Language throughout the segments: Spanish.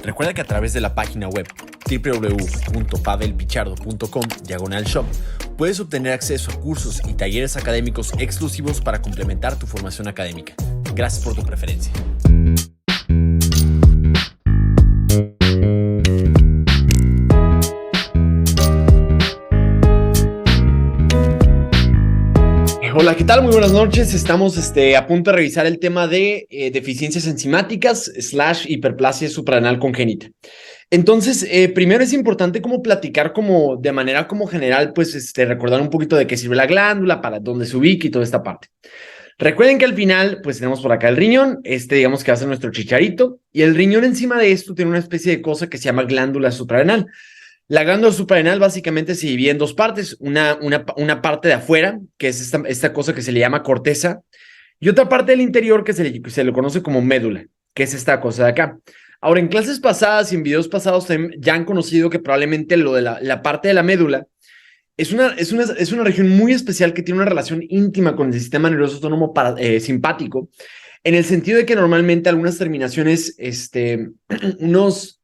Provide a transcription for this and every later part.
Recuerda que a través de la página web www.pavelpichardo.com/shop puedes obtener acceso a cursos y talleres académicos exclusivos para complementar tu formación académica. Gracias por tu preferencia. Hola, ¿qué tal? Muy buenas noches. Estamos a punto de revisar el tema de deficiencias enzimáticas / hiperplasia suprarrenal congénita. Entonces, primero es importante como platicar como de manera como general, pues recordar un poquito de qué sirve la glándula, para dónde se ubica y toda esta parte. Recuerden que al final, pues tenemos por acá el riñón, digamos que va a ser nuestro chicharito, y el riñón encima de esto tiene una especie de cosa que se llama glándula suprarrenal. La glándula suprarrenal básicamente se divide en dos partes, una parte de afuera, que es esta cosa que se le llama corteza, y otra parte del interior que se le conoce como médula, que es esta cosa de acá. Ahora, en clases pasadas y en videos pasados ya han conocido que probablemente lo de la parte de la médula es una región muy especial que tiene una relación íntima con el sistema nervioso autónomo simpático, en el sentido de que normalmente algunas terminaciones, unos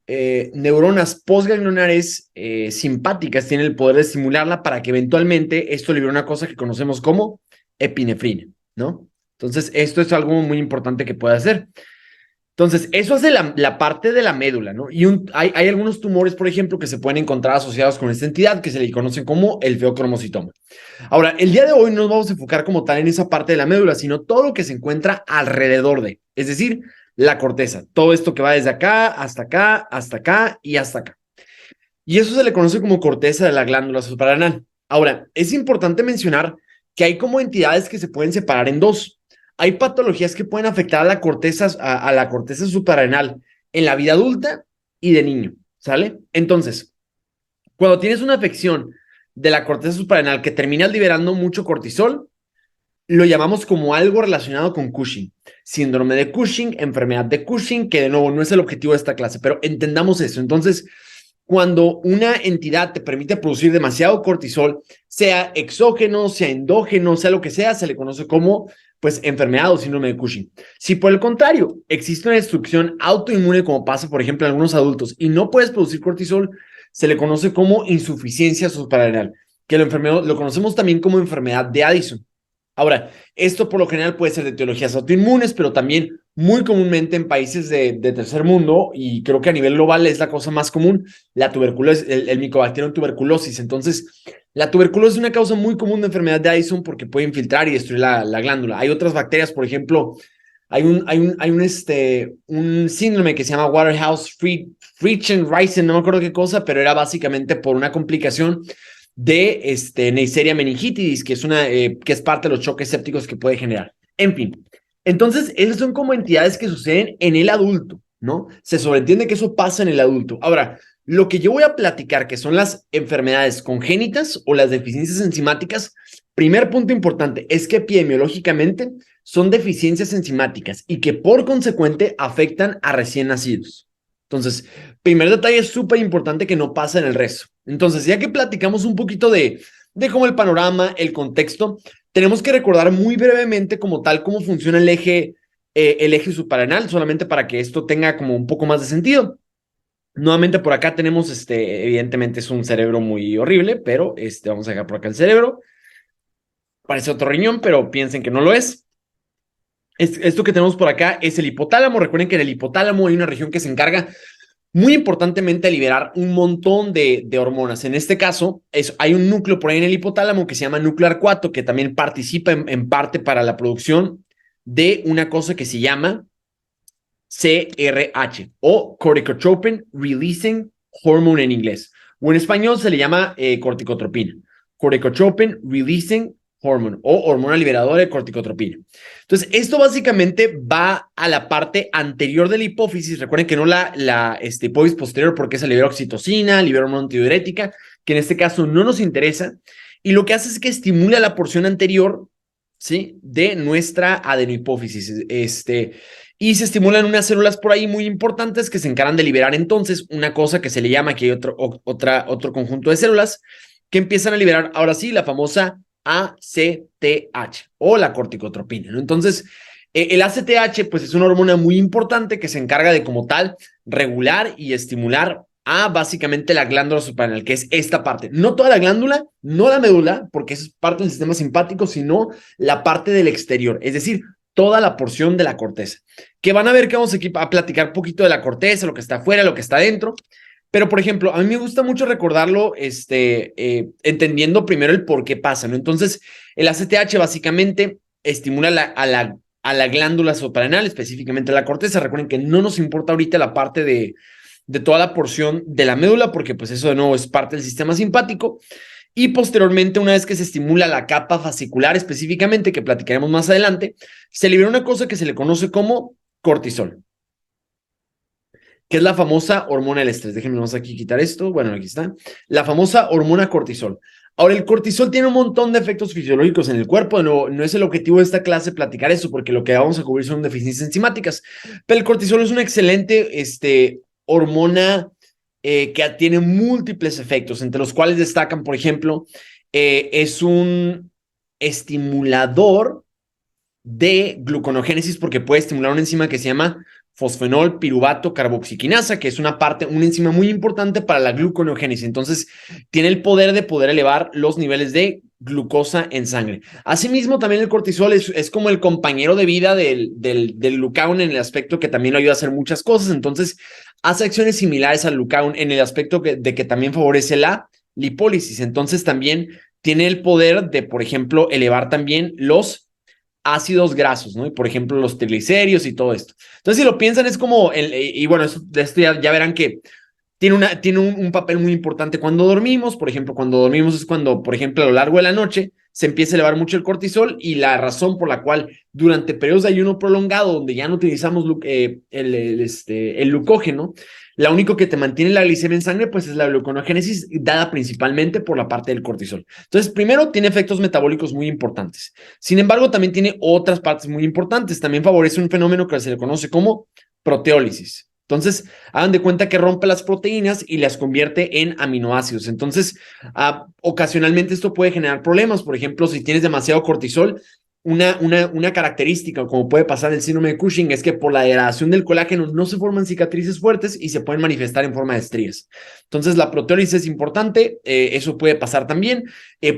neuronas postganglionares simpáticas tienen el poder de estimularla para que eventualmente esto libere una cosa que conocemos como epinefrina, ¿no? Entonces, esto es algo muy importante que puede hacer. Entonces, eso hace la parte de la médula, ¿no? Y hay algunos tumores, por ejemplo, que se pueden encontrar asociados con esta entidad que se le conocen como el feocromocitoma. Ahora, el día de hoy no nos vamos a enfocar como tal en esa parte de la médula, sino todo lo que se encuentra alrededor de, es decir, la corteza, todo esto que va desde acá, hasta acá, hasta acá y hasta acá. Y eso se le conoce como corteza de la glándula suprarrenal. Ahora, es importante mencionar que hay como entidades que se pueden separar en dos. Hay patologías que pueden afectar a la corteza suprarrenal en la vida adulta y de niño, ¿sale? Entonces, cuando tienes una afección de la corteza suprarrenal que termina liberando mucho cortisol, lo llamamos como algo relacionado con Cushing. Síndrome de Cushing, enfermedad de Cushing, que de nuevo no es el objetivo de esta clase, pero entendamos eso. Entonces, cuando una entidad te permite producir demasiado cortisol, sea exógeno, sea endógeno, sea lo que sea, se le conoce como pues enfermedad o síndrome de Cushing. Si por el contrario existe una destrucción autoinmune, como pasa por ejemplo en algunos adultos, y no puedes producir cortisol, se le conoce como insuficiencia suprarrenal, que lo conocemos también como enfermedad de Addison. Ahora, esto por lo general puede ser de etiologías autoinmunes, pero también muy comúnmente en países de tercer mundo, y creo que a nivel global es la cosa más común, la tuberculosis, el Mycobacterium tuberculosis. Entonces, la tuberculosis es una causa muy común de enfermedad de Addison porque puede infiltrar y destruir la glándula. Hay otras bacterias, por ejemplo, hay un síndrome que se llama Waterhouse-Fridgen-Ricin, no me acuerdo qué cosa, pero era básicamente por una complicación de Neisseria meningitidis, que es parte de los choques sépticos que puede generar. En fin, entonces esas son como entidades que suceden en el adulto, ¿no? Se sobreentiende que eso pasa en el adulto. Ahora, lo que yo voy a platicar, que son las enfermedades congénitas o las deficiencias enzimáticas, primer punto importante es que epidemiológicamente son deficiencias enzimáticas y que por consecuente afectan a recién nacidos. Entonces, primer detalle súper importante que no pasa en el resto. Entonces, ya que platicamos un poquito de cómo el panorama, el contexto, tenemos que recordar muy brevemente como tal cómo funciona el eje suprarrenal, solamente para que esto tenga como un poco más de sentido. Nuevamente por acá tenemos, evidentemente es un cerebro muy horrible, pero vamos a dejar por acá el cerebro. Parece otro riñón, pero piensen que no lo es. Esto que tenemos por acá es el hipotálamo. Recuerden que en el hipotálamo hay una región que se encarga muy importantemente de liberar un montón de hormonas. En este caso, hay un núcleo por ahí en el hipotálamo que se llama núcleo arcuato, que también participa en parte para la producción de una cosa que se llama CRH o Corticotropin Releasing Hormone en inglés, o en español se le llama corticotropina, Corticotropin Releasing Hormone o hormona liberadora de corticotropina. Entonces, esto básicamente va a la parte anterior de la hipófisis. Recuerden que no la hipófisis posterior, porque se libera oxitocina, libera hormona antidiurética, que en este caso no nos interesa, y lo que hace es que estimula la porción anterior, ¿sí?, de nuestra adenohipófisis. Y se estimulan unas células por ahí muy importantes que se encargan de liberar entonces una cosa que se le llama, que hay otro conjunto de células que empiezan a liberar ahora sí la famosa ACTH o la corticotropina, ¿no? Entonces, El ACTH, pues es una hormona muy importante que se encarga de como tal regular y estimular a básicamente la glándula suprarrenal, que es esta parte. No toda la glándula, no la médula, porque es parte del sistema simpático, sino la parte del exterior, es decir, toda la porción de la corteza. Que van a ver que vamos a platicar un poquito de la corteza, lo que está afuera, lo que está dentro. Pero, por ejemplo, a mí me gusta mucho recordarlo entendiendo primero el por qué pasa, ¿no? Entonces, el ACTH básicamente estimula a la glándula suprarrenal, específicamente la corteza. Recuerden que no nos importa ahorita la parte de toda la porción de la médula, porque pues eso de nuevo es parte del sistema simpático. Y posteriormente, una vez que se estimula la capa fascicular específicamente, que platicaremos más adelante, se libera una cosa que se le conoce como cortisol, que es la famosa hormona del estrés. Déjenme vamos aquí quitar esto. Bueno, aquí está. La famosa hormona cortisol. Ahora, el cortisol tiene un montón de efectos fisiológicos en el cuerpo. No es el objetivo de esta clase platicar eso, porque lo que vamos a cubrir son deficiencias enzimáticas. Pero el cortisol es una excelente hormona que tiene múltiples efectos, entre los cuales destacan, por ejemplo, es un estimulador de gluconogénesis porque puede estimular una enzima que se llama fosfenol piruvato carboxiquinasa, que es una enzima muy importante para la gluconeogénesis. Entonces, tiene el poder de poder elevar los niveles de glucosa en sangre. Asimismo, también el cortisol es como el compañero de vida del glucagón en el aspecto que también lo ayuda a hacer muchas cosas. Entonces, hace acciones similares al glucagón en el aspecto de que también favorece la lipólisis. Entonces, también tiene el poder de, por ejemplo, elevar también los ácidos grasos, ¿no? Y por ejemplo, los triglicéridos y todo esto. Entonces, si lo piensan, es como, y bueno, de esto ya verán que tiene un papel muy importante cuando dormimos. Por ejemplo, cuando dormimos es cuando, por ejemplo, a lo largo de la noche se empieza a elevar mucho el cortisol y la razón por la cual durante periodos de ayuno prolongado, donde ya no utilizamos el glucógeno, la único que te mantiene la glicemia en sangre, pues es la gluconeogénesis, dada principalmente por la parte del cortisol. Entonces, primero, tiene efectos metabólicos muy importantes. Sin embargo, también tiene otras partes muy importantes. También favorece un fenómeno que se le conoce como proteólisis. Entonces, hagan de cuenta que rompe las proteínas y las convierte en aminoácidos. Entonces, ocasionalmente esto puede generar problemas. Por ejemplo, si tienes demasiado cortisol, una característica, como puede pasar el síndrome de Cushing, es que por la degradación del colágeno no se forman cicatrices fuertes y se pueden manifestar en forma de estrías. Entonces, la proteólisis es importante. Eso puede pasar también.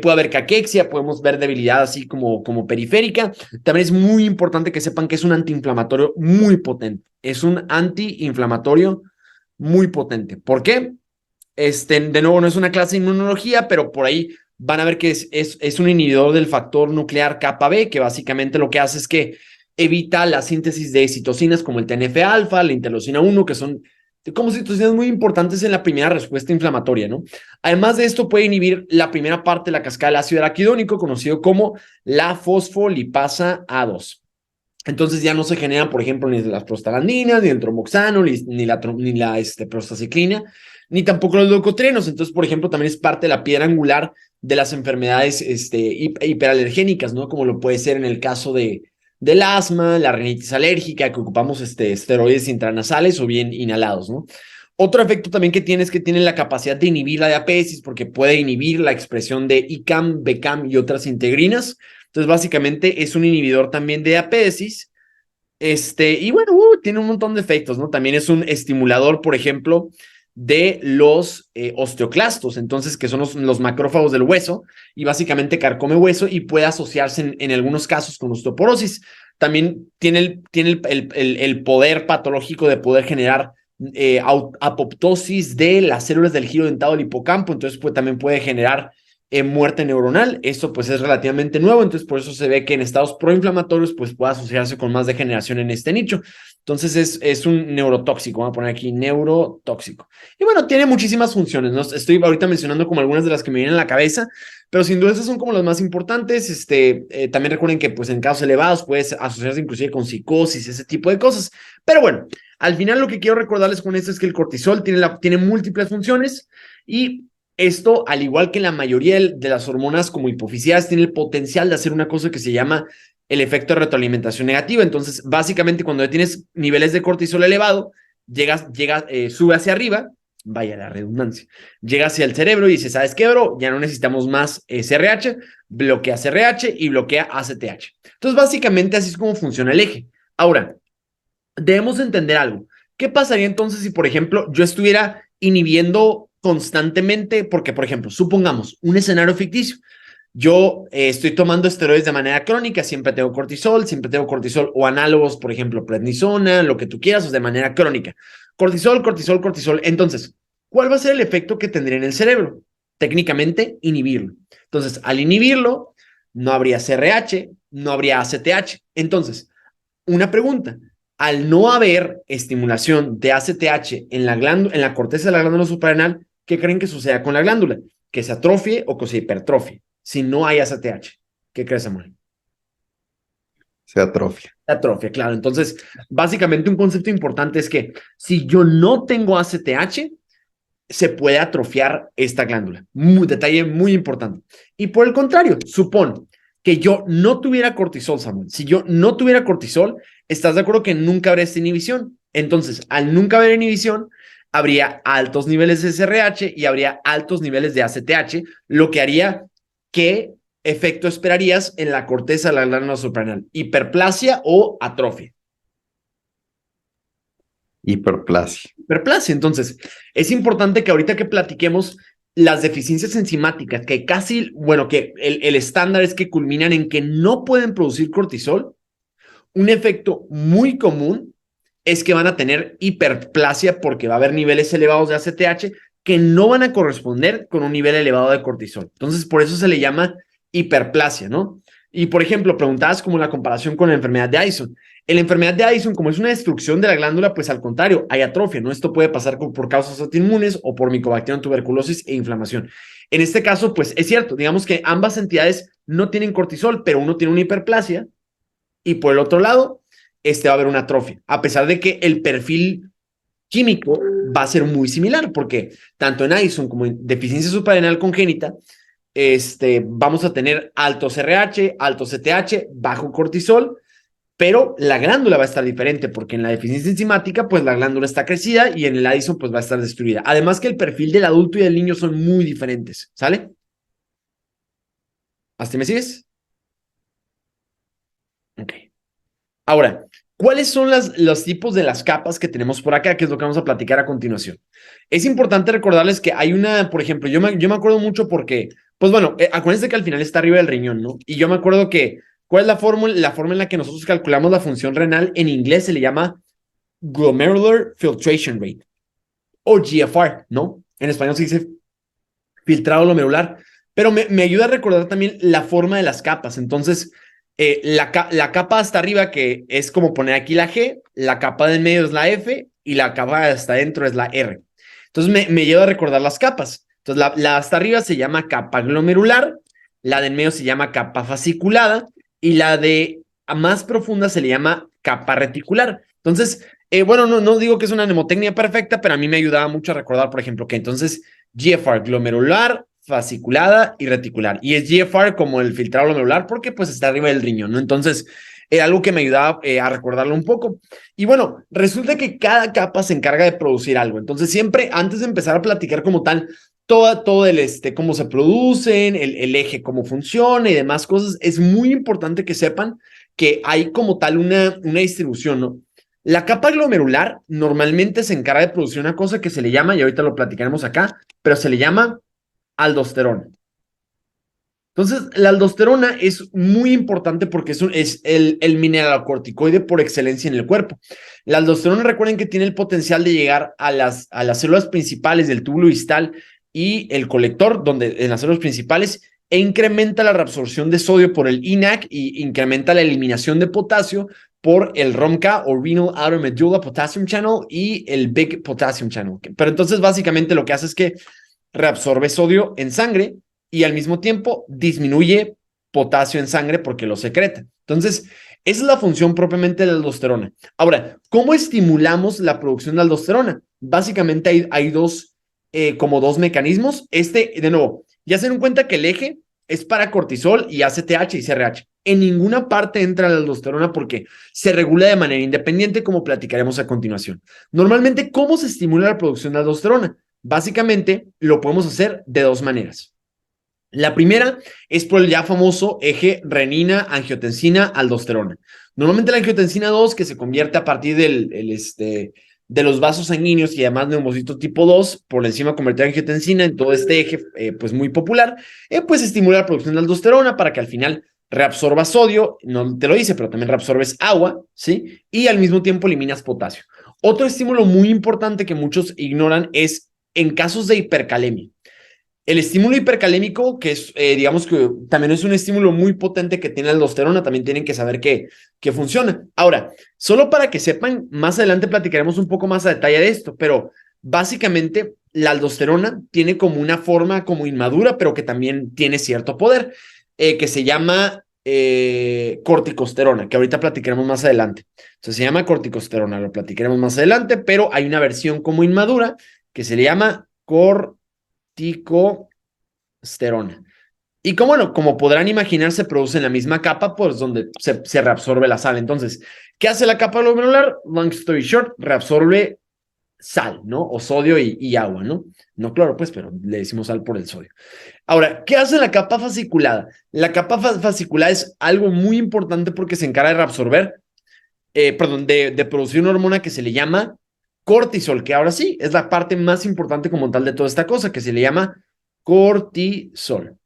Puede haber caquexia, podemos ver debilidad así como periférica. También es muy importante que sepan que es un antiinflamatorio muy potente. Es un antiinflamatorio muy potente. ¿Por qué? De nuevo, no es una clase de inmunología, pero por ahí van a ver que es un inhibidor del factor nuclear kappa B, que básicamente lo que hace es que evita la síntesis de citocinas como el TNF-alfa, la interleucina 1, que son como citocinas muy importantes en la primera respuesta inflamatoria, ¿no? Además de esto, puede inhibir la primera parte de la cascada del ácido araquidónico, conocido como la fosfolipasa A2. Entonces ya no se generan, por ejemplo, ni las prostaglandinas, ni el tromboxano, ni la prostaciclina, ni tampoco los leucotrienos. Entonces, por ejemplo, también es parte de la piedra angular de las enfermedades hiperalergénicas, ¿no? Como lo puede ser en el caso del asma, la rinitis alérgica, que ocupamos esteroides intranasales o bien inhalados, ¿no? Otro efecto también que tiene es que tiene la capacidad de inhibir la diapesis porque puede inhibir la expresión de ICAM, BCAM y otras integrinas. Entonces, básicamente es un inhibidor también de diapesis. Y bueno, tiene un montón de efectos, ¿no? También es un estimulador, por ejemplo, de los osteoclastos, entonces, que son los macrófagos del hueso, y básicamente carcome hueso y puede asociarse en algunos casos con osteoporosis. También tiene el poder patológico de poder generar apoptosis de las células del giro dentado del hipocampo, entonces pues, también puede generar muerte neuronal. Esto pues es relativamente nuevo, entonces por eso se ve que en estados proinflamatorios pues puede asociarse con más degeneración en este nicho. Entonces es un neurotóxico, vamos a poner aquí neurotóxico. Y bueno, tiene muchísimas funciones, ¿no? Estoy ahorita mencionando como algunas de las que me vienen a la cabeza, pero sin duda esas son como las más importantes. También recuerden que pues en casos elevados puede asociarse inclusive con psicosis, ese tipo de cosas. Pero bueno, al final lo que quiero recordarles con esto es que el cortisol tiene múltiples funciones y esto, al igual que la mayoría de las hormonas como hipofisiales, tiene el potencial de hacer una cosa que se llama el efecto de retroalimentación negativa. Entonces, básicamente, cuando tienes niveles de cortisol elevado, sube hacia arriba vaya la redundancia. Llega hacia el cerebro y dice, ¿sabes qué, bro? Ya no necesitamos más SRH, bloquea SRH y bloquea ACTH. Entonces, básicamente así es como funciona el eje. Ahora, debemos entender algo. ¿Qué pasaría entonces si, por ejemplo, yo estuviera inhibiendo constantemente? Porque, por ejemplo, supongamos un escenario ficticio. Yo estoy tomando esteroides de manera crónica, siempre tengo cortisol o análogos, por ejemplo, prednisona, lo que tú quieras, o de manera crónica. Cortisol, cortisol, cortisol. Entonces, ¿cuál va a ser el efecto que tendría en el cerebro? Técnicamente, inhibirlo. Entonces, al inhibirlo, no habría CRH, no habría ACTH. Entonces, una pregunta. Al no haber estimulación de ACTH en la corteza de la glándula suprarrenal, ¿qué creen que suceda con la glándula? Que se atrofie o que se hipertrofie. Si no hay ACTH, ¿qué crees, Samuel? Se atrofia. Se atrofia, claro. Entonces, básicamente un concepto importante es que si yo no tengo ACTH, se puede atrofiar esta glándula. Detalle muy importante. Y por el contrario, supón que yo no tuviera cortisol, Samuel. Si yo no tuviera cortisol, ¿estás de acuerdo que nunca habría esta inhibición? Entonces, al nunca haber inhibición, habría altos niveles de SRH y habría altos niveles de ACTH, lo que haría ¿qué efecto esperarías en la corteza de la glándula suprarrenal? ¿Hiperplasia o atrofia? Hiperplasia. Hiperplasia. Entonces, es importante que ahorita que platiquemos las deficiencias enzimáticas, que casi, bueno, que el estándar es que culminan en que no pueden producir cortisol, un efecto muy común es que van a tener hiperplasia porque va a haber niveles elevados de ACTH que no van a corresponder con un nivel elevado de cortisol. Entonces, por eso se le llama hiperplasia, ¿no? Y, por ejemplo, preguntabas como la comparación con la enfermedad de Addison. En la enfermedad de Addison, como es una destrucción de la glándula, pues al contrario, hay atrofia, ¿no? Esto puede pasar por causas autoinmunes o por micobacterium, tuberculosis e inflamación. En este caso, pues es cierto, digamos que ambas entidades no tienen cortisol, pero uno tiene una hiperplasia y por el otro lado, va a haber una atrofia, a pesar de que el perfil químico va a ser muy similar, porque tanto en Addison como en deficiencia suprarrenal congénita, vamos a tener alto CRH, alto CTH, bajo cortisol, pero la glándula va a estar diferente, porque en la deficiencia enzimática, pues la glándula está crecida y en el Addison, pues va a estar destruida. Además que el perfil del adulto y del niño son muy diferentes, ¿sale? ¿Hasta me sigues? Ok. Ahora, ¿cuáles son los tipos de las capas que tenemos por acá? Que es lo que vamos a platicar a continuación. Es importante recordarles que hay una, por ejemplo, yo me acuerdo mucho porque, pues bueno, acuérdense que al final está arriba del riñón, ¿no? Y yo me acuerdo que, ¿cuál es la fórmula? La forma en la que nosotros calculamos la función renal en inglés se le llama Glomerular Filtration Rate, o GFR, ¿no? En español se dice filtrado glomerular, pero me ayuda a recordar también la forma de las capas. Entonces, la capa hasta arriba, que es como poner aquí la G, la capa del medio es la F y la capa hasta adentro es la R. Entonces, me lleva a recordar las capas. Entonces, la hasta arriba se llama capa glomerular, la del medio se llama capa fasciculada y la de más profunda se le llama capa reticular. Entonces, bueno, no digo que es una mnemotecnia perfecta, pero a mí me ayudaba mucho a recordar, por ejemplo, que entonces GFR, glomerular, fasciculada y reticular. Y es GFR como el filtrado glomerular porque pues está arriba del riñón, ¿no? Entonces, algo que me ayudaba a recordarlo un poco. Y bueno, resulta que cada capa se encarga de producir algo. Entonces, siempre antes de empezar a platicar como tal, todo el cómo se producen, el eje, cómo funciona y demás cosas, es muy importante que sepan que hay como tal una distribución, ¿no? La capa glomerular normalmente se encarga de producir una cosa que se le llama, y ahorita lo platicaremos acá, pero se le llama aldosterona. Entonces, la aldosterona es muy importante porque es el mineralocorticoide por excelencia en el cuerpo. La aldosterona, recuerden que tiene el potencial de llegar a las células principales del túbulo distal y el colector, donde en las células principales, e incrementa la reabsorción de sodio por el INAC y incrementa la eliminación de potasio por el ROMCA o Renal Outer Medulla Potassium Channel y el Big Potassium Channel. Pero entonces, básicamente, lo que hace es que reabsorbe sodio en sangre y al mismo tiempo disminuye potasio en sangre porque lo secreta. Entonces, esa es la función propiamente de la aldosterona. Ahora, ¿cómo estimulamos la producción de aldosterona? Básicamente hay como dos mecanismos. De nuevo, ya se dieron cuenta que el eje es para cortisol y ACTH y CRH. En ninguna parte entra la aldosterona porque se regula de manera independiente, como platicaremos a continuación. Normalmente, ¿cómo se estimula la producción de aldosterona? Básicamente, lo podemos hacer de dos maneras. La primera es por el ya famoso eje renina-angiotensina-aldosterona. Normalmente la angiotensina 2, que se convierte a partir de los vasos sanguíneos y además neumocito tipo 2, por encima convertir en angiotensina en todo este eje, pues muy popular, pues estimula la producción de aldosterona para que al final reabsorba sodio, no te lo dice, pero también reabsorbes agua, ¿sí? Y al mismo tiempo eliminas potasio. Otro estímulo muy importante que muchos ignoran es en casos de hipercalemia. El estímulo hipercalémico, que es, digamos que también es un estímulo muy potente que tiene la aldosterona, también tienen que saber que funciona. Ahora, solo para que sepan, más adelante platicaremos un poco más a detalle de esto, pero básicamente la aldosterona tiene como una forma como inmadura, pero que también tiene cierto poder, que se llama corticosterona, que ahorita platicaremos más adelante. Entonces se llama corticosterona, lo platicaremos más adelante, pero hay una versión como inmadura que se le llama corticosterona. Y como, bueno, como podrán imaginar, se produce en la misma capa, pues donde se reabsorbe la sal. Entonces, ¿qué hace la capa glomerular? Long story short, reabsorbe sal, ¿no? O sodio y agua, ¿no? No cloro, pues, pero le decimos sal por el sodio. Ahora, ¿qué hace la capa fasciculada? La capa fasciculada es algo muy importante porque se encarga de reabsorber, de producir una hormona que se le llama cortisol, que ahora sí es la parte más importante como tal de toda esta cosa, que se le llama cortisol.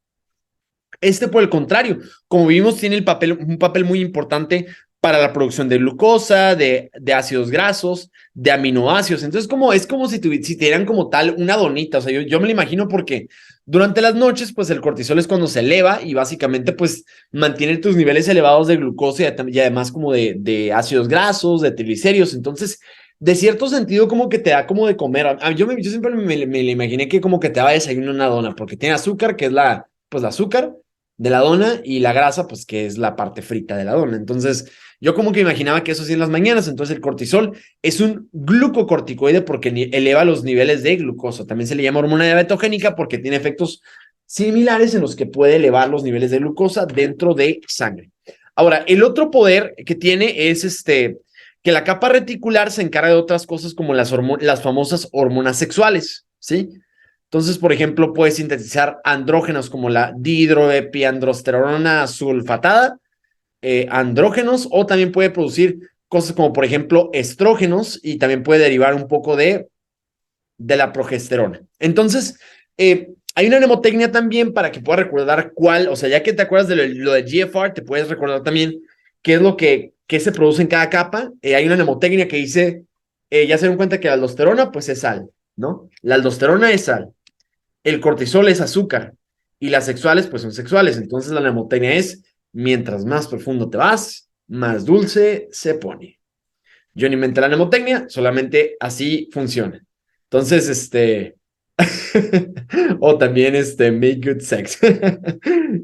Por el contrario, como vimos, tiene un papel muy importante para la producción de glucosa, de ácidos grasos, de aminoácidos. Entonces, es como si te dieran como tal una donita. O sea, yo me lo imagino porque durante las noches, pues el cortisol es cuando se eleva y básicamente, pues, mantiene tus niveles elevados de glucosa y además como de ácidos grasos, de triglicéridos. Entonces, de cierto sentido, como que te da como de comer. Yo siempre me imaginé que como que te va a desayunar una dona, porque tiene azúcar, que es la azúcar de la dona y la grasa, pues que es la parte frita de la dona. Entonces, yo como que imaginaba que eso sí en las mañanas. Entonces, el cortisol es un glucocorticoide porque eleva los niveles de glucosa. También se le llama hormona diabetogénica porque tiene efectos similares en los que puede elevar los niveles de glucosa dentro de sangre. Ahora, el otro poder que tiene es que la capa reticular se encarga de otras cosas como las famosas hormonas sexuales, ¿sí? Entonces, por ejemplo, puede sintetizar andrógenos como la dihidroepiandrosterona sulfatada, andrógenos, o también puede producir cosas como, por ejemplo, estrógenos y también puede derivar un poco de la progesterona. Entonces, hay una mnemotecnia también para que puedas recordar cuál, o sea, ya que te acuerdas de lo de GFR, te puedes recordar también qué es lo que se produce en cada capa. Hay una mnemotecnia que dice, ya se dan cuenta que la aldosterona, pues es sal, ¿no? La aldosterona es sal. El cortisol es azúcar y las sexuales pues son sexuales. Entonces la mnemotecnia es, mientras más profundo te vas, más dulce se pone. Yo no inventé la mnemotecnia, solamente así funciona. Entonces, o también make good sex,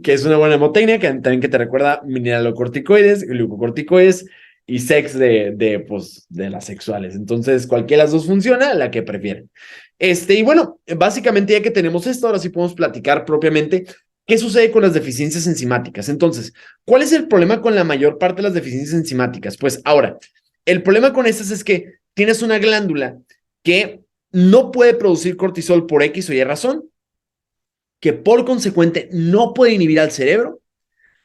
que es una buena mnemotecnia que también que te recuerda mineralocorticoides, glucocorticoides y sex de las sexuales. Entonces, cualquiera de las dos funciona, la que prefieren. Y bueno, básicamente ya que tenemos esto, ahora sí podemos platicar propiamente qué sucede con las deficiencias enzimáticas. Entonces, ¿cuál es el problema con la mayor parte de las deficiencias enzimáticas? Pues ahora, el problema con estas es que tienes una glándula que no puede producir cortisol por X o Y razón, que por consecuente no puede inhibir al cerebro.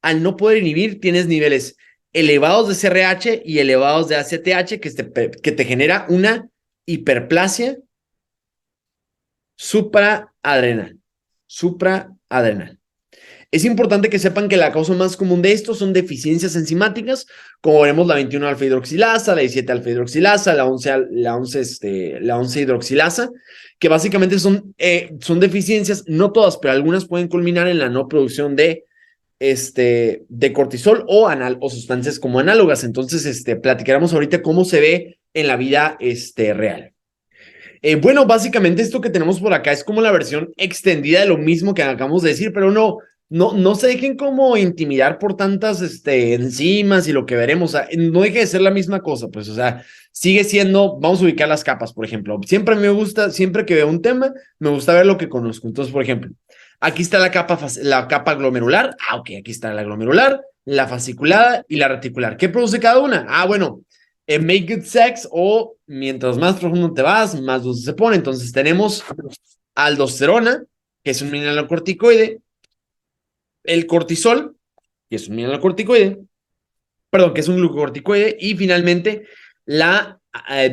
Al no poder inhibir, tienes niveles elevados de CRH y elevados de ACTH que te genera una hiperplasia supraadrenal. Supraadrenal. Es importante que sepan que la causa más común de esto son deficiencias enzimáticas, como veremos la 21-alfa-hidroxilasa, la 17-alfa-hidroxilasa, la 11 hidroxilasa, que básicamente son deficiencias, no todas, pero algunas pueden culminar en la no producción de cortisol o sustancias como análogas. Entonces, platicaremos ahorita cómo se ve en la vida real. Bueno, básicamente esto que tenemos por acá es como la versión extendida de lo mismo que acabamos de decir, pero no se dejen como intimidar por tantas enzimas y lo que veremos. O sea, no deje de ser la misma cosa, pues, o sea, sigue siendo, vamos a ubicar las capas, por ejemplo. Siempre que veo un tema, me gusta ver lo que conozco. Entonces, por ejemplo, aquí está la capa glomerular. Ok, aquí está la glomerular, la fasciculada y la reticular. ¿Qué produce cada una? Bueno, make good sex o mientras más profundo te vas, más dulce se pone. Entonces tenemos aldosterona, que es un mineralocorticoide, el cortisol, que es un mineralocorticoide, perdón, que es un glucocorticoide, y finalmente la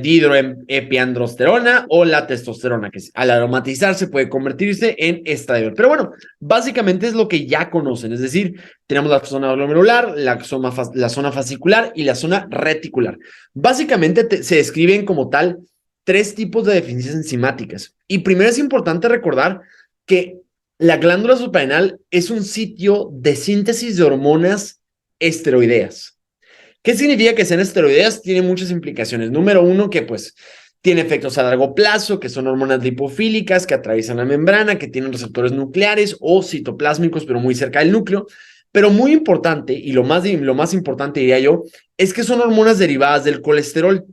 dihidroepiandrosterona o la testosterona, que al aromatizarse puede convertirse en estradiol. Pero bueno, básicamente es lo que ya conocen, es decir, tenemos la zona glomerular, la zona fascicular y la zona reticular. Básicamente se describen como tal tres tipos de deficiencias enzimáticas. Y primero es importante recordar que la glándula suprarrenal es un sitio de síntesis de hormonas esteroideas. ¿Qué significa que sean esteroideas? Tiene muchas implicaciones. Número uno, que pues tiene efectos a largo plazo, que son hormonas lipofílicas que atraviesan la membrana, que tienen receptores nucleares o citoplásmicos, pero muy cerca del núcleo. Pero muy importante, y lo más importante diría yo, es que son hormonas derivadas del colesterol.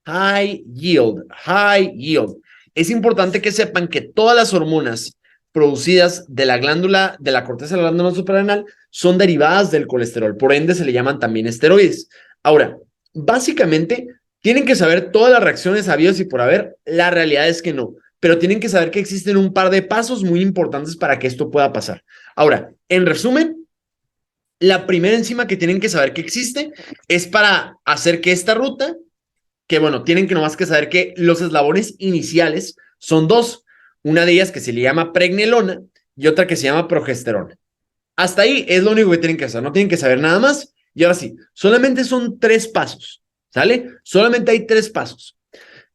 High yield, high yield. Es importante que sepan que todas las hormonas producidas de la glándula, de la corteza de la glándula suprarrenal, son derivadas del colesterol, por ende se le llaman también esteroides. Ahora, básicamente, tienen que saber todas las reacciones habidas y por haber, la realidad es que no, pero tienen que saber que existen un par de pasos muy importantes para que esto pueda pasar. Ahora, en resumen, la primera enzima que tienen que saber que existe es para hacer que esta ruta, que bueno, tienen que nomás que saber que los eslabones iniciales son dos, una de ellas que se le llama pregnelona y otra que se llama progesterona. Hasta ahí es lo único que tienen que hacer, no tienen que saber nada más. Y ahora sí, solamente son tres pasos, ¿sale? Solamente hay tres pasos.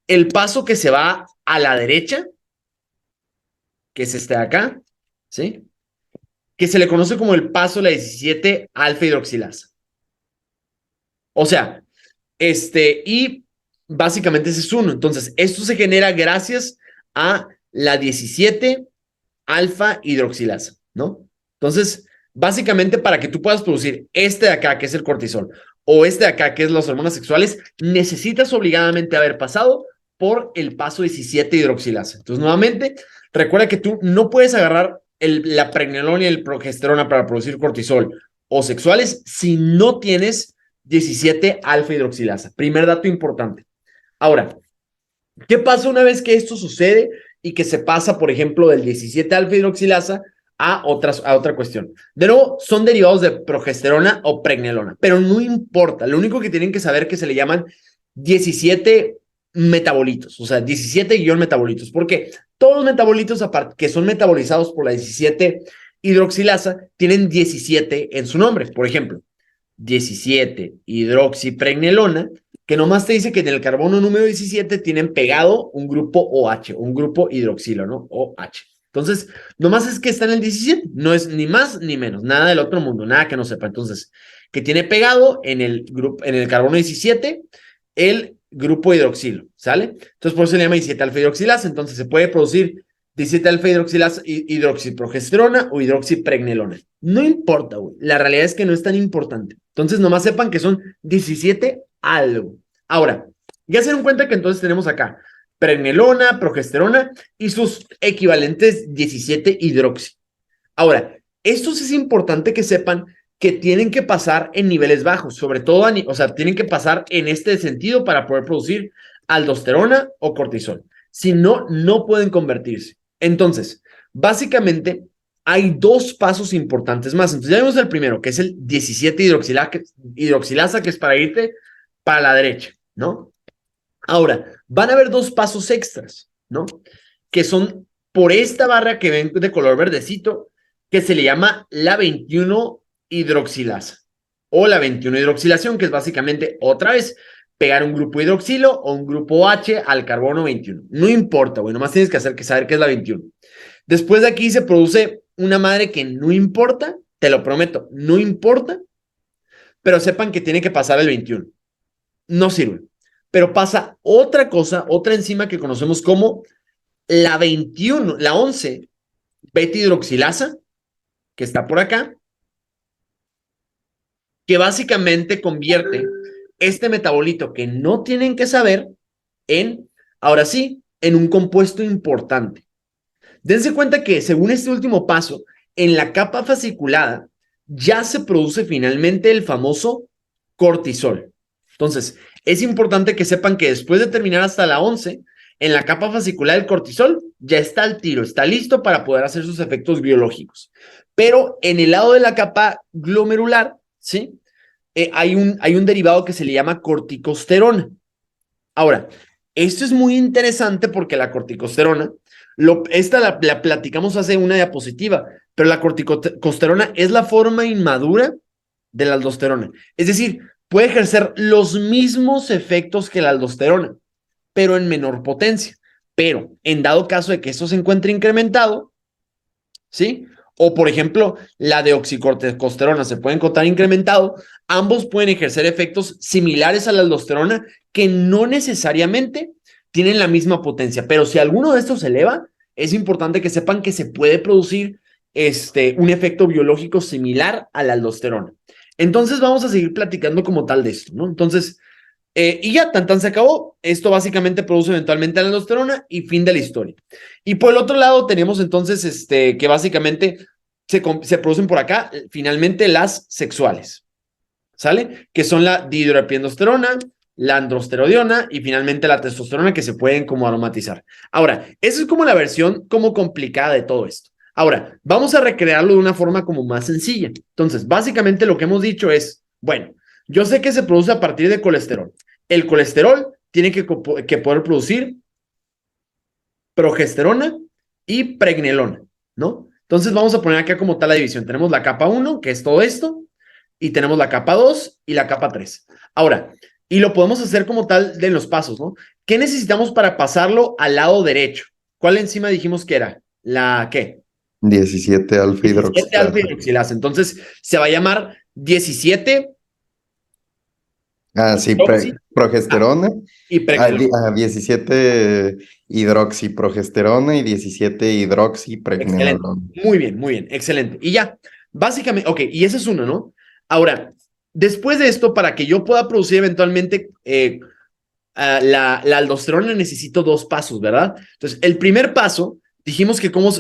El paso que se va a la derecha, que es este de acá, ¿sí? Que se le conoce como el paso de la 17 alfa hidroxilasa. O sea, y básicamente ese es uno. Entonces, esto se genera gracias a la 17 alfa hidroxilasa, ¿no? Entonces, básicamente para que tú puedas producir este de acá, que es el cortisol, o este de acá, que es las hormonas sexuales, necesitas obligadamente haber pasado por el paso 17 hidroxilasa. Entonces, nuevamente, recuerda que tú no puedes agarrar la pregnenolona y el progesterona para producir cortisol o sexuales si no tienes 17 alfa hidroxilasa. Primer dato importante. Ahora, ¿qué pasa una vez que esto sucede y que se pasa, por ejemplo, del 17 alfa hidroxilasa a otra cuestión? De nuevo, son derivados de progesterona o pregnenolona, pero no importa. Lo único que tienen que saber es que se le llaman 17 metabolitos, o sea, 17 metabolitos, porque todos los metabolitos que son metabolizados por la 17 hidroxilasa tienen 17 en su nombre. Por ejemplo, 17 hidroxipregnenolona, que nomás te dice que en el carbono número 17 tienen pegado un grupo OH, un grupo hidroxilo, ¿no? OH. Entonces, nomás es que está en el 17, no es ni más ni menos, nada del otro mundo, nada que no sepa. Entonces, que tiene pegado en el carbono 17 el grupo hidroxilo, ¿sale? Entonces, por eso se le llama 17 alfa hidroxilasa. Entonces, se puede producir 17 alfa hidroxilasa, hidroxiprogesterona o hidroxipregnenolona. No importa, güey. La realidad es que no es tan importante. Entonces, nomás sepan que son 17 algo. Ahora, ya se dan cuenta que entonces tenemos acá pregnenolona, progesterona y sus equivalentes 17 hidroxi. Ahora, esto sí es importante que sepan que tienen que pasar en niveles bajos, sobre todo, o sea, tienen que pasar en este sentido para poder producir aldosterona o cortisol. Si no, no pueden convertirse. Entonces, básicamente, hay dos pasos importantes más. Entonces, ya vimos el primero, que es el 17 hidroxilasa, que es para irte para la derecha, ¿no? Ahora, van a haber dos pasos extras, ¿no? Que son por esta barra que ven de color verdecito, que se le llama la 21 hidroxilasa o la 21 hidroxilación, que es básicamente otra vez pegar un grupo hidroxilo o un grupo H al carbono 21. No importa, güey, nomás tienes que saber qué es la 21. Después de aquí se produce una madre que no importa, te lo prometo, no importa, pero sepan que tiene que pasar el 21. No sirve. Pero pasa otra cosa, otra enzima que conocemos como la 21, la 11 beta hidroxilasa, que está por acá, que básicamente convierte este metabolito que no tienen que saber en, ahora sí, en un compuesto importante. Dense cuenta que según este último paso, en la capa fasciculada ya se produce finalmente el famoso cortisol. Entonces, es importante que sepan que después de terminar hasta la 11, en la capa fascicular el cortisol ya está al tiro, está listo para poder hacer sus efectos biológicos. Pero en el lado de la capa glomerular, ¿sí? Hay un derivado que se le llama corticosterona. Ahora, esto es muy interesante porque la corticosterona, esta la platicamos hace una diapositiva, pero la corticosterona es la forma inmadura de la aldosterona. Es decir, puede ejercer los mismos efectos que la aldosterona, pero en menor potencia. Pero en dado caso de que esto se encuentre incrementado, ¿sí? O, por ejemplo, la deoxicorticosterona se puede encontrar incrementado, ambos pueden ejercer efectos similares a la aldosterona que no necesariamente tienen la misma potencia. Pero si alguno de estos se eleva, es importante que sepan que se puede producir un efecto biológico similar a la aldosterona. Entonces vamos a seguir platicando como tal de esto, ¿no? Entonces, y ya, tan se acabó. Esto básicamente produce eventualmente la aldosterona y fin de la historia. Y por el otro lado tenemos entonces que básicamente se producen por acá finalmente las sexuales, ¿sale? Que son la dihidroepiandrosterona, la androsterodiona y finalmente la testosterona que se pueden como aromatizar. Ahora, esa es como la versión como complicada de todo esto. Ahora, vamos a recrearlo de una forma como más sencilla. Entonces, básicamente lo que hemos dicho es, bueno, yo sé que se produce a partir de colesterol. El colesterol tiene que poder producir progesterona y pregnelona, ¿no? Entonces vamos a poner acá como tal la división. Tenemos la capa 1, que es todo esto, y tenemos la capa 2 y la capa 3. Ahora, y lo podemos hacer como tal de los pasos, ¿no? ¿Qué necesitamos para pasarlo al lado derecho? ¿Cuál enzima dijimos que era? ¿La qué? 17 alfa 17 alfa hidroxilasa. hidroxilasa. Entonces se va a llamar 17 Ah, sí, hidroxi progesterona. y pregnelona. 17 hidroxiprogesterona y 17 Excelente. hidroxipregnenolona. Muy bien, excelente. Y ya, básicamente, ok, y ese es uno, ¿no? Ahora, después de esto, para que yo pueda producir eventualmente la aldosterona, necesito dos pasos, ¿verdad? Entonces, el primer paso, dijimos que como,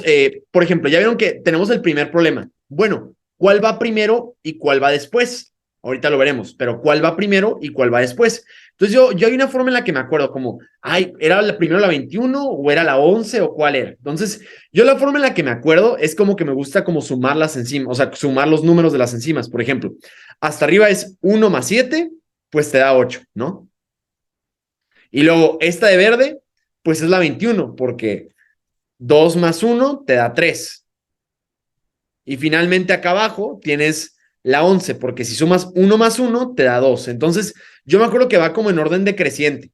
por ejemplo, ya vieron que tenemos el primer problema. Bueno, ¿cuál va primero y cuál va después? Ahorita lo veremos, pero ¿cuál va primero y cuál va después? Entonces, yo hay una forma en la que me acuerdo, como, ay, ¿era primero la 21 o era la 11 o cuál era? Entonces, yo la forma en la que me acuerdo es como que me gusta como sumar las enzimas, o sea, sumar los números de las enzimas. Por ejemplo, hasta arriba es 1 más 7, pues te da 8, ¿no? Y luego esta de verde, pues es la 21, porque 2 más 1 te da 3. Y finalmente acá abajo tienes la 11, porque si sumas 1 más 1 te da 2. Entonces, yo me acuerdo que va como en orden decreciente.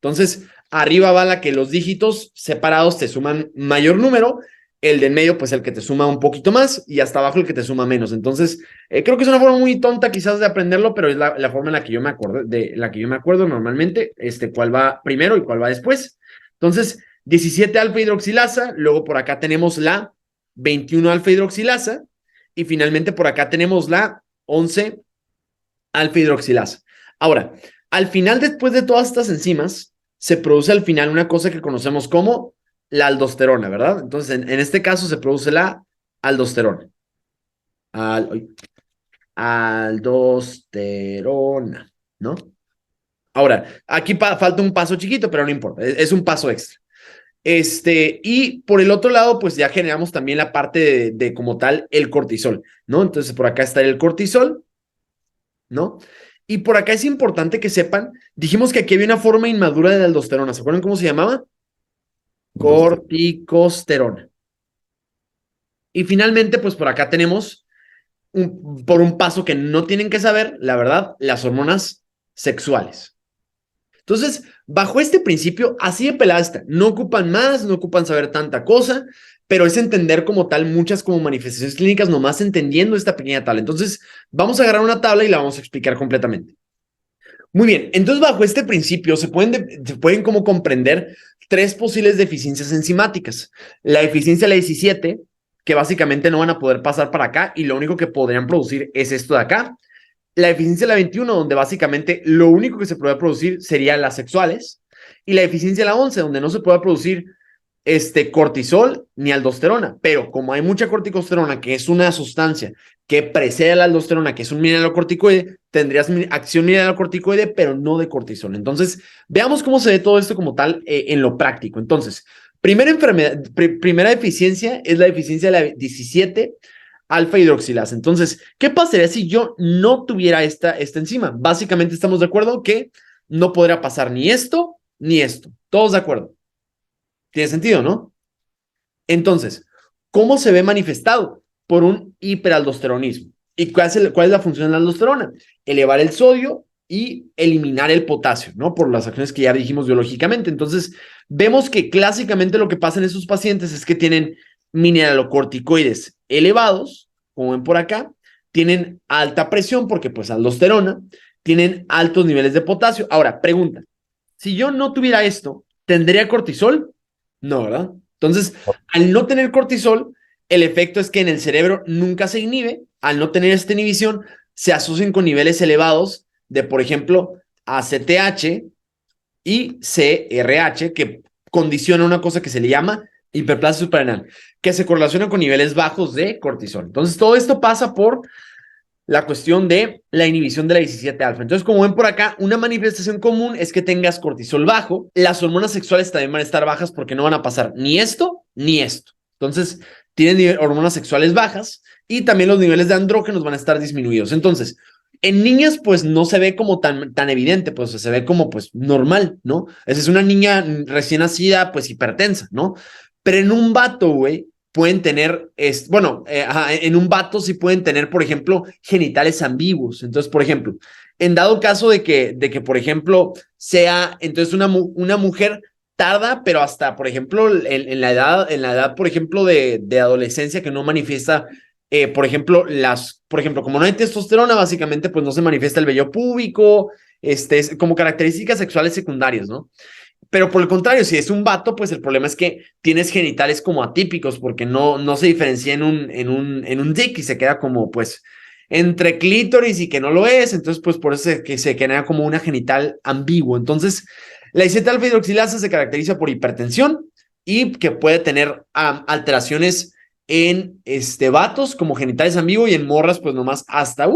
Entonces, arriba va la que los dígitos separados te suman mayor número, el de en medio, pues el que te suma un poquito más, y hasta abajo el que te suma menos. Entonces, creo que es una forma muy tonta quizás de aprenderlo, pero es la forma en la que yo me acuerdo, de la que yo me acuerdo normalmente, cuál va primero y cuál va después. Entonces, 17 alfa hidroxilasa, luego por acá tenemos la 21 alfa hidroxilasa, y finalmente por acá tenemos la 11 alfa hidroxilasa. Ahora, al final, después de todas estas enzimas, se produce al final una cosa que conocemos como la aldosterona, ¿verdad? Entonces, en este caso se produce la aldosterona. Aldosterona, ¿no? Ahora, aquí falta un paso chiquito, pero no importa, es un paso extra. Y por el otro lado, pues ya generamos también la parte de como tal el cortisol, ¿no? Entonces, por acá está el cortisol, ¿no? Y por acá es importante que sepan, dijimos que aquí había una forma inmadura de la aldosterona. ¿Se acuerdan cómo se llamaba? Corticosterona. Y finalmente, pues por acá tenemos, por un paso que no tienen que saber, la verdad, las hormonas sexuales. Entonces, bajo este principio, así de pelada está. No ocupan más, no ocupan saber tanta cosa, pero es entender como tal muchas como manifestaciones clínicas, nomás entendiendo esta pequeña tabla. Entonces, vamos a agarrar una tabla y la vamos a explicar completamente. Muy bien, entonces bajo este principio se pueden como comprender tres posibles deficiencias enzimáticas. La deficiencia de la 17, que básicamente no van a poder pasar para acá y lo único que podrían producir es esto de acá. La deficiencia de la 21, donde básicamente lo único que se puede producir serían las sexuales. Y la deficiencia de la 11, donde no se puede producir cortisol ni aldosterona, pero como hay mucha corticosterona, que es una sustancia que precede a la aldosterona, que es un mineralocorticoide, tendrías acción mineralocorticoide, pero no de cortisol. Entonces, veamos cómo se ve todo esto como tal en lo práctico. Entonces, primera deficiencia es la deficiencia de la 17 alfa hidroxilasa. Entonces, ¿qué pasaría si yo no tuviera esta enzima? Básicamente estamos de acuerdo que no podría pasar ni esto ni esto. ¿Todos de acuerdo? Tiene sentido, ¿no? Entonces, ¿cómo se ve manifestado? Por un hiperaldosteronismo. ¿Y cuál es la función de la aldosterona? Elevar el sodio y eliminar el potasio, ¿no? Por las acciones que ya dijimos biológicamente. Entonces, vemos que clásicamente lo que pasa en esos pacientes es que tienen mineralocorticoides elevados, como ven por acá, tienen alta presión porque pues aldosterona, tienen altos niveles de potasio. Ahora, pregunta, si yo no tuviera esto, ¿tendría cortisol? No, ¿verdad? Entonces, al no tener cortisol, el efecto es que en el cerebro nunca se inhibe. Al no tener esta inhibición, se asocian con niveles elevados de, por ejemplo, ACTH y CRH, que condiciona una cosa que se le llama hiperplasia suprarrenal, que se correlaciona con niveles bajos de cortisol. Entonces, todo esto pasa por la cuestión de la inhibición de la 17 alfa. Entonces, como ven por acá, una manifestación común es que tengas cortisol bajo. Las hormonas sexuales también van a estar bajas porque no van a pasar ni esto ni esto. Entonces, tienen hormonas sexuales bajas y también los niveles de andrógenos van a estar disminuidos. Entonces, en niñas, pues no se ve como tan evidente, pues se ve como pues normal, ¿no? Esa es una niña recién nacida, pues hipertensa, ¿no? Pero en un vato, güey, pueden tener, en un vato sí pueden tener, por ejemplo, genitales ambiguos. Entonces, por ejemplo, en dado caso de que por ejemplo, sea, entonces una mujer tarda, pero hasta, por ejemplo, en la edad, por ejemplo, de adolescencia que no manifiesta, por ejemplo, como no hay testosterona, básicamente, pues no se manifiesta el vello púbico, como características sexuales secundarias, ¿no? Pero por el contrario, si es un vato, pues el problema es que tienes genitales como atípicos porque no se diferencia en un dick y se queda como pues entre clítoris y que no lo es. Entonces, pues por eso que se genera como una genital ambiguo. Entonces, la 17 alfa hidroxilasa se caracteriza por hipertensión y que puede tener alteraciones en vatos como genitales ambiguos y en morras, pues nomás hasta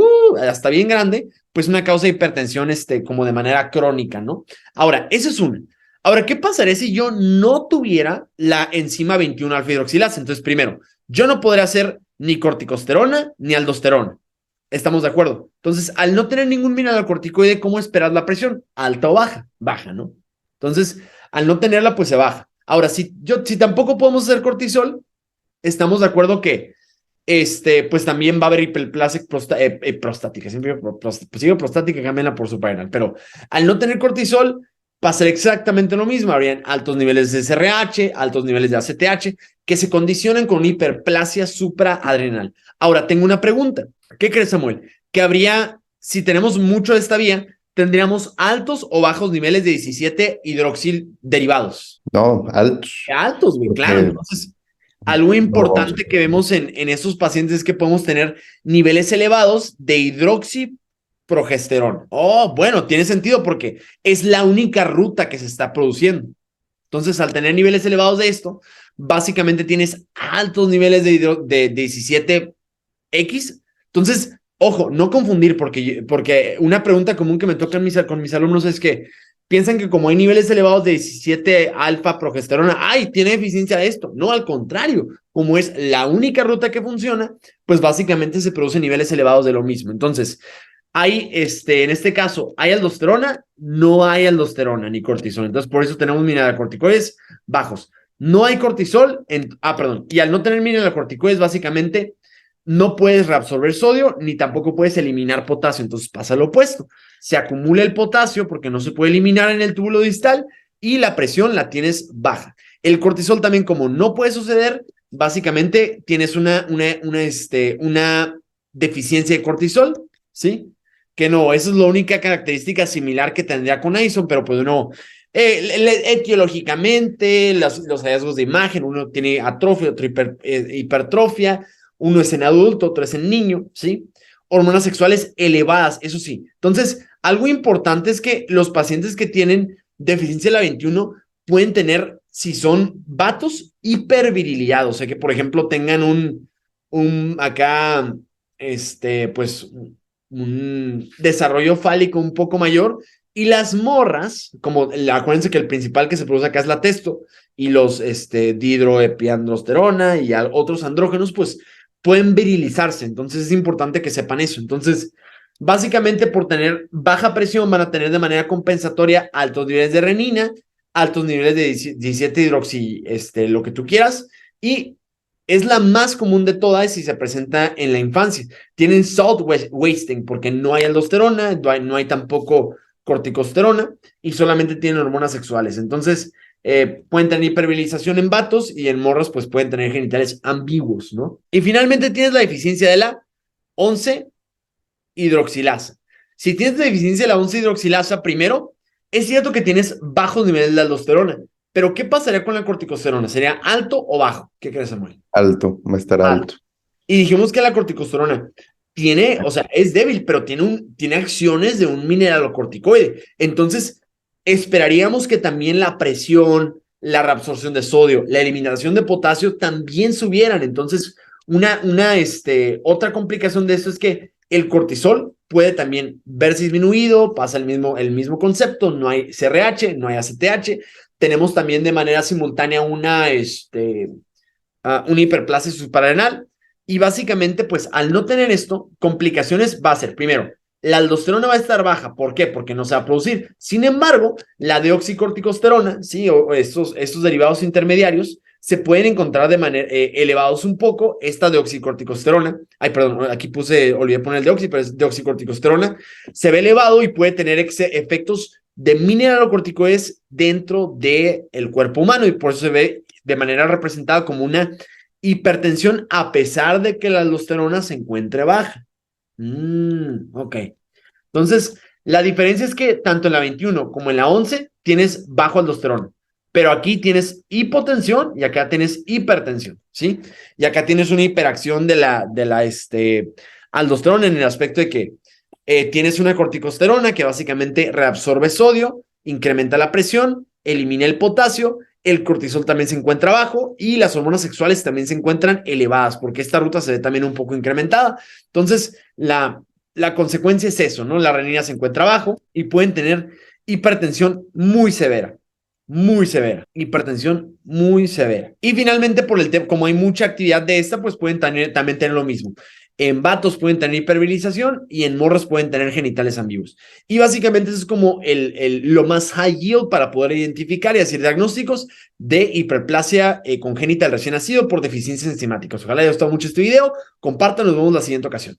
bien grande, pues una causa de hipertensión como de manera crónica, ¿no? Ahora, eso es una. Ahora, ¿qué pasaría si yo no tuviera la enzima 21 alfa hidroxilasa? Entonces, primero, yo no podría hacer ni corticosterona ni aldosterona. ¿Estamos de acuerdo? Entonces, al no tener ningún mineralocorticoide, ¿cómo esperas la presión? ¿Alta o baja? Baja, ¿no? Entonces, al no tenerla, pues se baja. Ahora, si tampoco podemos hacer cortisol, estamos de acuerdo que pues también va a haber hiperplasia prostática. Siempre digo prostática, cámbienla por suprarrenal. Pero al no tener cortisol, pasará exactamente lo mismo. Habrían altos niveles de SRH, altos niveles de ACTH, que se condicionan con hiperplasia supraadrenal. Ahora, tengo una pregunta. ¿Qué crees, Samuel? Que habría, si tenemos mucho de esta vía, tendríamos altos o bajos niveles de 17 hidroxil derivados. No, altos. Altos, güey, claro. Entonces, algo importante que vemos en estos pacientes es que podemos tener niveles elevados de hidroxiprogesterona. Oh, bueno, tiene sentido porque es la única ruta que se está produciendo. Entonces, al tener niveles elevados de esto, básicamente tienes altos niveles de 17X. Entonces, ojo, no confundir, porque una pregunta común que me toca con mis alumnos es que piensan que como hay niveles elevados de 17 alfa progesterona, ¡ay, tiene deficiencia de esto! No, al contrario, como es la única ruta que funciona, pues básicamente se producen niveles elevados de lo mismo. Entonces, en este caso, ¿hay aldosterona? No hay aldosterona ni cortisol. Entonces, por eso tenemos mineralocorticoides bajos. No hay cortisol, y al no tener mineralocorticoides, básicamente no puedes reabsorber sodio ni tampoco puedes eliminar potasio. Entonces pasa lo opuesto. Se acumula el potasio porque no se puede eliminar en el túbulo distal y la presión la tienes baja. El cortisol también, como no puede suceder, básicamente tienes una deficiencia de cortisol, ¿sí? Que no, esa es la única característica similar que tendría con Addison, pero pues no. Etiológicamente, los hallazgos de imagen, uno tiene atrofia, otro hipertrofia, uno es en adulto, otro es en niño, ¿sí? Hormonas sexuales elevadas, eso sí. Entonces, algo importante es que los pacientes que tienen deficiencia de la 21 pueden tener si son vatos hiperviriliados, o sea que por ejemplo tengan acá, pues un desarrollo fálico un poco mayor. Y las morras, como acuérdense que el principal que se produce acá es la testo y los dihidroepiandrosterona y otros andrógenos, pues pueden virilizarse. Entonces es importante que sepan eso. Entonces, básicamente por tener baja presión van a tener de manera compensatoria altos niveles de renina, altos niveles de 17 hidroxi, lo que tú quieras, y es la más común de todas y se presenta en la infancia. Tienen salt wasting porque no hay aldosterona, no hay tampoco corticosterona y solamente tienen hormonas sexuales. Entonces, pueden tener hipervirilización en vatos y en morros pues pueden tener genitales ambiguos, ¿no? Y finalmente tienes la deficiencia de la 11 hidroxilasa. Si tienes deficiencia de la 11 hidroxilasa, primero, es cierto que tienes bajos niveles de aldosterona, pero ¿qué pasaría con la corticosterona? ¿Sería alto o bajo? ¿Qué crees, Samuel? Alto, va a estar alto. Y dijimos que la corticosterona tiene, o sea, es débil, pero tiene acciones de un mineralocorticoide. Entonces, esperaríamos que también la presión, la reabsorción de sodio, la eliminación de potasio también subieran. Entonces, otra complicación de esto es que el cortisol puede también verse disminuido, pasa el mismo concepto, no hay CRH, no hay ACTH. Tenemos también de manera simultánea una hiperplasia suprarrenal. Y básicamente, pues al no tener esto, complicaciones va a ser, primero, la aldosterona va a estar baja. ¿Por qué? Porque no se va a producir. Sin embargo, la deoxicorticosterona, ¿sí? O estos derivados intermediarios, se pueden encontrar de manera elevados un poco. Esta deoxicorticosterona, perdón, aquí olvidé poner el deoxi, pero es deoxicorticosterona, se ve elevado y puede tener efectos de mineralocorticoides dentro del cuerpo humano y por eso se ve de manera representada como una hipertensión a pesar de que la aldosterona se encuentre baja. Ok. Entonces, la diferencia es que tanto en la 21 como en la 11 tienes bajo aldosterona, pero aquí tienes hipotensión y acá tienes hipertensión, ¿sí? Y acá tienes una hiperacción de la aldosterona en el aspecto de que tienes una corticosterona que básicamente reabsorbe sodio, incrementa la presión, elimina el potasio, el cortisol también se encuentra bajo y las hormonas sexuales también se encuentran elevadas porque esta ruta se ve también un poco incrementada. Entonces, la consecuencia es eso, ¿no? La renina se encuentra bajo y pueden tener hipertensión muy severa. Muy severa, hipertensión muy severa. Y finalmente, como hay mucha actividad de esta, pues pueden también tener lo mismo. En vatos pueden tener hipervirilización y en morros pueden tener genitales ambiguos. Y básicamente eso es como lo más high yield para poder identificar y hacer diagnósticos de hiperplasia congénita del recién nacido por deficiencias enzimáticas. Ojalá haya gustado mucho este video. Compártanlo, nos vemos la siguiente ocasión.